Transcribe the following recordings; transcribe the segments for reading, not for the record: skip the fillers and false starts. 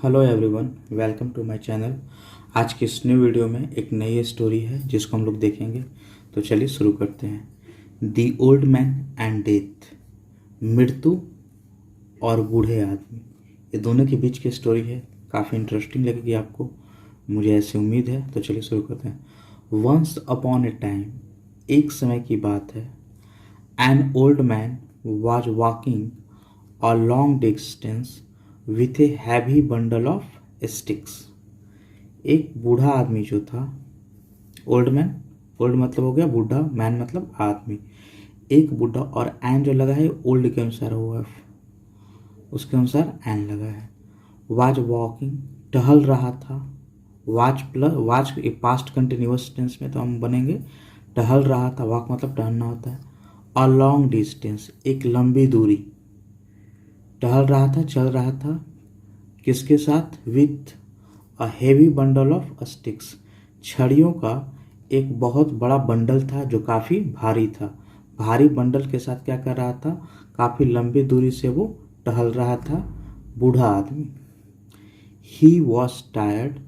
Hello everyone, welcome to my channel. आज की इस न्यू वीडियो में एक नई स्टोरी है जिसको हम लोग देखेंगे। तो चलिए शुरू करते हैं। The old man and death, मृत्यु और बूढ़े आदमी, ये दोनों के बीच की स्टोरी है। काफ़ी इंटरेस्टिंग लगेगी आपको, मुझे ऐसी उम्मीद है। तो चलिए शुरू करते हैं। वंस अपॉन ए टाइम, एक समय की बात है। An old man was walking a long distance with a heavy bundle of sticks. एक बूढ़ा आदमी जो था, ओल्ड मैन, ओल्ड मतलब हो गया बूढ़ा, मैन मतलब आदमी। एक बूढ़ा, और एन जो लगा है ओल्ड के अनुसार हुआ, उसके अनुसार एन लगा है। वाज वॉकिंग, टहल रहा था। Was plus was past continuous tense में तो हम बनेंगे टहल रहा था। वॉक मतलब टहलना होता है। अ लॉन्ग डिस्टेंस, एक लंबी दूरी। टहल रहा था, चल रहा था, किसके साथ? With a heavy bundle of sticks, छड़ियों का एक बहुत बड़ा बंडल था जो काफ़ी भारी था। भारी बंडल के साथ क्या कर रहा था? काफ़ी लंबी दूरी से वो टहल रहा था बूढ़ा आदमी। He was tired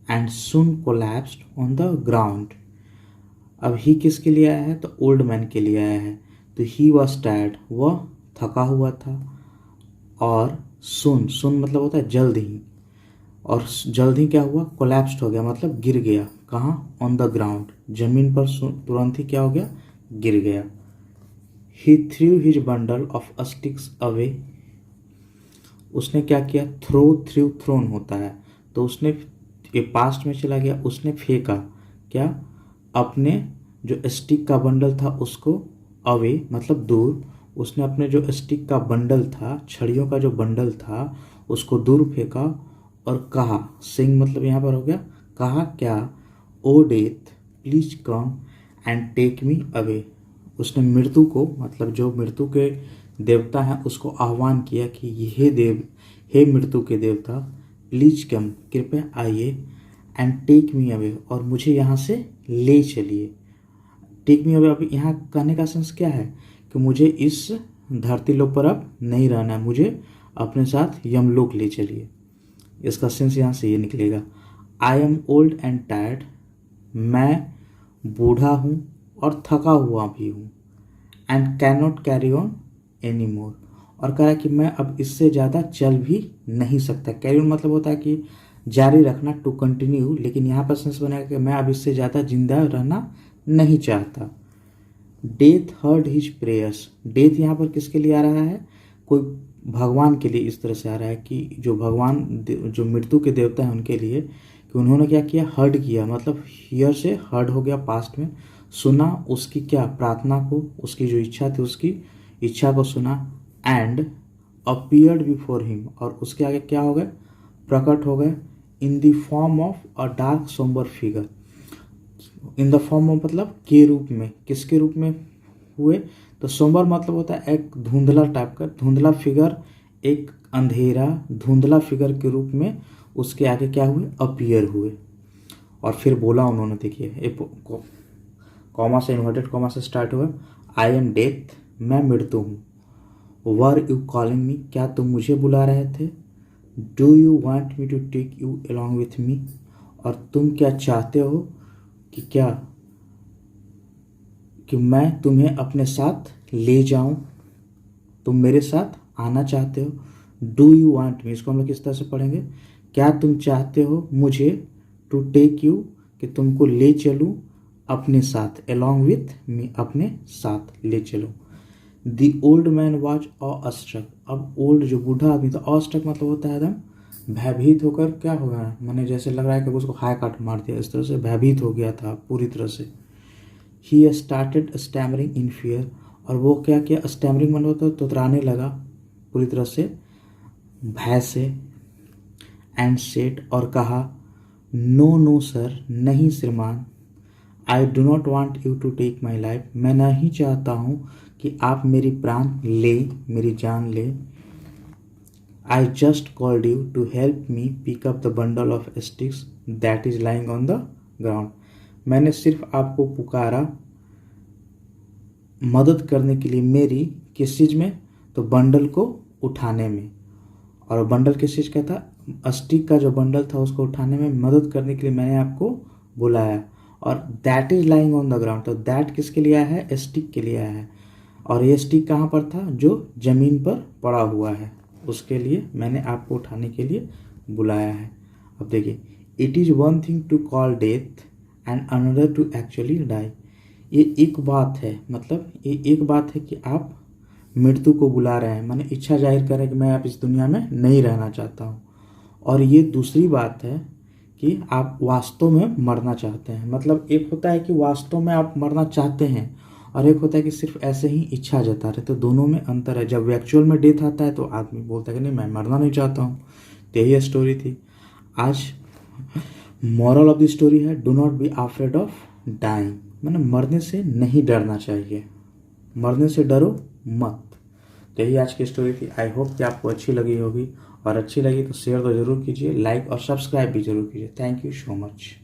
and soon collapsed on the ground. अब ही किसके लिए आया है? तो ओल्ड मैन के लिए आया है। तो ही वॉज टायर्ड, वह थका हुआ था। और सुन, सुन मतलब होता है जल्द ही, और जल्द ही क्या हुआ? कोलैप्स्ड हो गया, मतलब गिर गया। कहाँ? ऑन द ग्राउंड, जमीन पर तुरंत ही क्या हो गया? गिर गया। He threw his bundle of sticks away, उसने क्या किया? थ्रू थ्रोन होता है, तो उसने ये पास्ट में चला गया, उसने फेंका क्या? अपने जो स्टिक का बंडल था उसको, अवे मतलब दूर, उसने अपने जो स्टिक का बंडल था, छड़ियों का जो बंडल था, उसको दूर फेंका और कहा, सिंग मतलब यहाँ पर हो गया, कहा क्या? Oh death please come and take me away. उसने मृत्यु को, मतलब जो मृत्यु के देवता हैं, उसको आह्वान किया कि हे मृत्यु के देवता, प्लीज कम, कृपया आइए, एंड टेक मी अवे, और मुझे यहाँ से ले चलिए। टेक मी अवे, अब यहाँ कहने का सेंस क्या है? कि मुझे इस धरती लोक पर अब नहीं रहना है, मुझे अपने साथ यमलोक ले चलिए। इसका सेंस यहाँ से ये निकलेगा, I am old and tired, मैं बूढ़ा हूँ और थका हुआ भी हूँ। And can not carry on any more, और कह रहा है कि मैं अब इससे ज़्यादा चल भी नहीं सकता। कैरी ऑन मतलब होता है कि जारी रखना, टू कंटिन्यू, लेकिन यहाँ पर सेंस बनेगा कि मैं अब इससे ज़्यादा जिंदा रहना नहीं चाहता। Death heard his prayers, death यहाँ पर किसके लिए आ रहा है? कोई भगवान के लिए इस तरह से आ रहा है कि जो भगवान, जो मृत्यु के देवता हैं उनके लिए, कि उन्होंने क्या किया? हर्ड किया, मतलब हियर से हर्ड हो गया पास्ट में, सुना उसकी क्या? प्रार्थना को, उसकी जो इच्छा थी उसकी इच्छा को सुना। एंड अपीयर्ड बिफोर हिम, और उसके आगे क्या हो गए? प्रकट हो गए। In the form of a dark sombre figure, in the form of मतलब के रूप में, किसके रूप में हुए? तो सोम्बर मतलब होता है एक धुंधला टाइप का, धुंधला फिगर, एक अंधेरा धुंधला फिगर के रूप में उसके आगे क्या हुए? अपीयर हुए। और फिर बोला उन्होंने, देखिए कॉमा से, इन्वर्टेड कॉमा से स्टार्ट हुआ, आई एम डेथ, मैं मृत्यु हूँ। वर यू कॉलिंग मी, क्या तुम मुझे बुला रहे थे? Do you want me to take you along with me, और तुम क्या चाहते हो कि क्या? कि मैं तुम्हें अपने साथ ले जाऊं, तुम मेरे साथ आना चाहते हो। डू यू वांट मी, इसको हम लोग किस तरह से पढ़ेंगे? क्या तुम चाहते हो मुझे? टू टेक यू, कि तुमको ले चलूं अपने साथ, along with मी, अपने साथ ले चलो। The old man was awestruck, अब ओल्ड जो बूढ़ा आदमी था, अस्ट्रक मतलब होता है एकदम भयभीत होकर, क्या हो गया? मैंने जैसे लग रहा है कि उसको हाई काट मार दिया, इस तरह से भयभीत हो गया था पूरी तरह से। He started stammering in fear, और वो क्या किया? स्टैमरिंग मतलब होता है तुतराने लगा पूरी तरह से भय से। एंड सेड, और कहा, नो नो सर, नहीं श्रीमान, I do not want you to take my life, मैं नहीं चाहता हूँ कि आप मेरी प्राण ले, मेरी जान ले। I just called you to help me pick up the bundle of sticks that is lying on the ground, मैंने सिर्फ आपको पुकारा मदद करने के लिए मेरी, किस चीज़ में? तो बंडल को उठाने में। और बंडल किस चीज़ का था? स्टिक का जो बंडल था उसको उठाने में मदद करने के लिए मैंने आपको बुलाया, और that is lying on the ground, तो दैट किसके लिए आया है, स्टिक के लिए आया है। और ये स्टिक कहाँ पर था, जो ज़मीन पर पड़ा हुआ है, उसके लिए मैंने आपको उठाने के लिए बुलाया है। अब देखिए, it is one thing to call death and another to actually die. ये एक बात है, मतलब ये एक बात है कि आप मृत्यु को बुला रहे हैं, माने इच्छा जाहिर करें कि मैं अब इस दुनिया में नहीं रहना चाहता हूँ। और ये दूसरी बात है कि आप वास्तव में मरना चाहते हैं। मतलब एक होता है कि वास्तव में आप मरना चाहते हैं, और एक होता है कि सिर्फ ऐसे ही इच्छा जता रहे, तो दोनों में अंतर है। जब एक्चुअल में डेथ आता है तो आदमी बोलता है कि नहीं, मैं मरना नहीं चाहता हूँ। तो यही स्टोरी थी आज। मॉरल ऑफ द स्टोरी है, do not be afraid of dying, मैंने मरने से नहीं डरना चाहिए, मरने से डरो मत। तो यही आज की स्टोरी थी। आई होप कि आपको अच्छी लगी होगी, और अच्छी लगी तो शेयर तो ज़रूर कीजिए, लाइक और सब्सक्राइब भी ज़रूर कीजिए। Thank you so much.